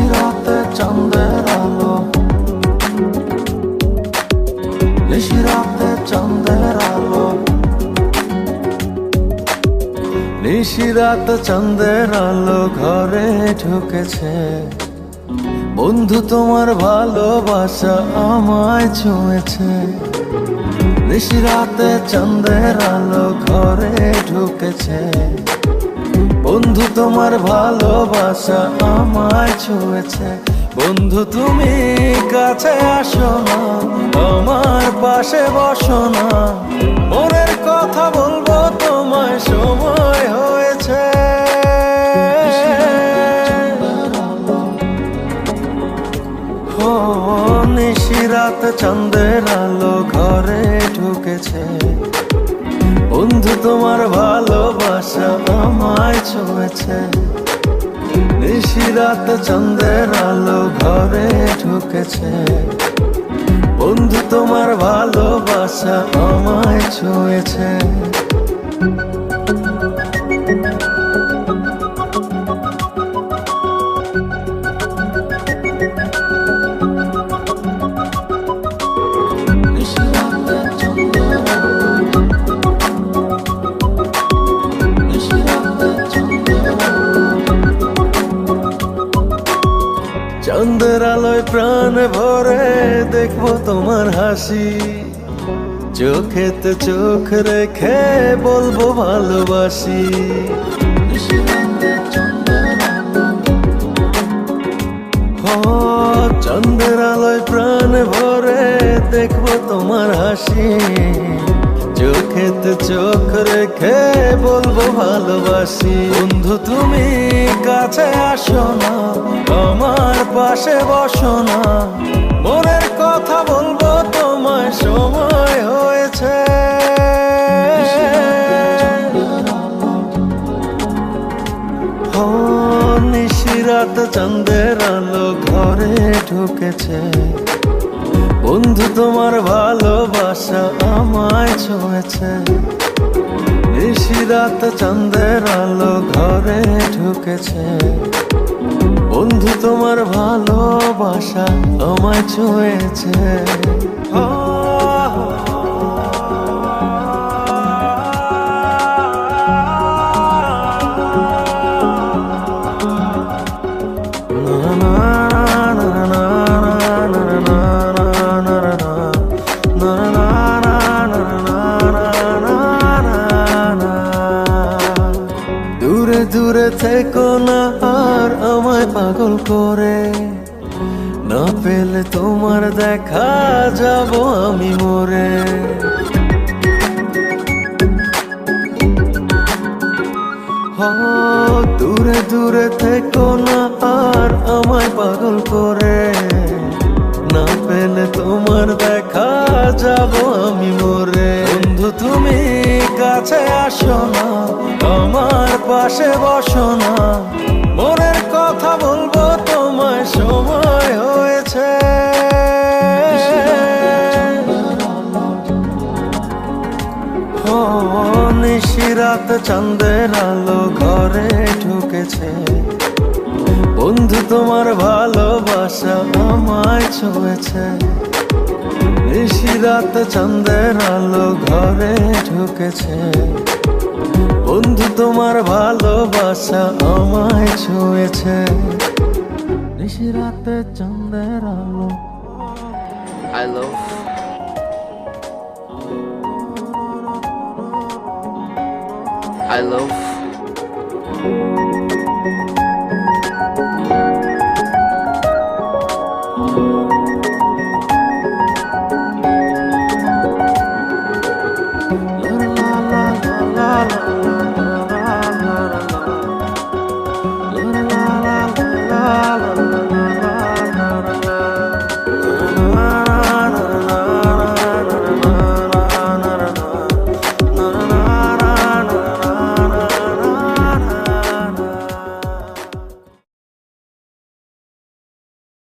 নিশিরাতে চাঁদের আলো, নিশিরাতে চাঁদের আলো, নিশিরাত চাঁদের আলো ঘরে ঢুকেছে। বন্ধু তোমার ভালোবাসা আমায় ছুঁয়েছে। নিশিরাতে চাঁদের আলো ঘরে ঢুকেছে। বন্ধু তোমার ভালোবাসা আমায় ছুঁয়েছে। বন্ধু তুমি কাছে আসো না, আমার পাশে বসো না, মনের কথা বলবো তোমায় সময় হয়েছে। ও নিশিরাত চাঁদের আলো ঘরে ঢুকেছে। বন্ধু তোমার ভালোবাসা আমায় ছুঁয়েছে। নিশিরাত চাঁদের আলো ঘরে ঢুকেছে। বন্ধু তোমার ভালোবাসা আমায় ছুঁয়েছে। চাঁদের আলোয় প্রাণ ভরে দেখবো তোমার হাসি, চোখেতে চোখ রেখে বলবো ভালোবাসি। ও চাঁদের আলোয় প্রাণ ভরে দেখবো তোমার হাসি, চোখেতে চোখ রেখে বলবো ভালোবাসি। বন্ধু তুমি কাছে আসো না, আমার পাশে বসো না, মনের কথা বলবো তোমায় সময় হয়েছে। ও নিশিরাত চাঁদের আলো ঘরে ঢুকেছে। বন্ধু তোমার ভালোবাসা আমায় ছুঁয়েছে। নিশিরাত চাঁদের আলো ঘরে ঢুকেছে। বন্ধু তোমার ভালোবাসা আমায় ছুঁয়েছে। দূরে দূরে থেকো না আর আমায় পাগল করে, না পেলে তোমার দেখা যাব আমি মরে। দূরে দূরে থেকো না আর আমায় পাগল করে, না পেলে তোমার দেখা যাব আমি মরে। বন্ধু তুমি কাছে আসো না, আমার পাশে বসো না, মনের কথা বলবো তোমায় সময় হয়েছে। ও নিশিরাত চাঁদের আলো ঘরে ঢুকেছে। বন্ধু তোমার ভালোবাসা আমায় ছুঁয়েছে। নিশিরাত চাঁদের আলো ঘরে ঢুকেছে। বন্ধু তোমার ভালোবাসা আমায় ছুঁয়েছে। নিশিরাতে চাঁদের আলো। I love I love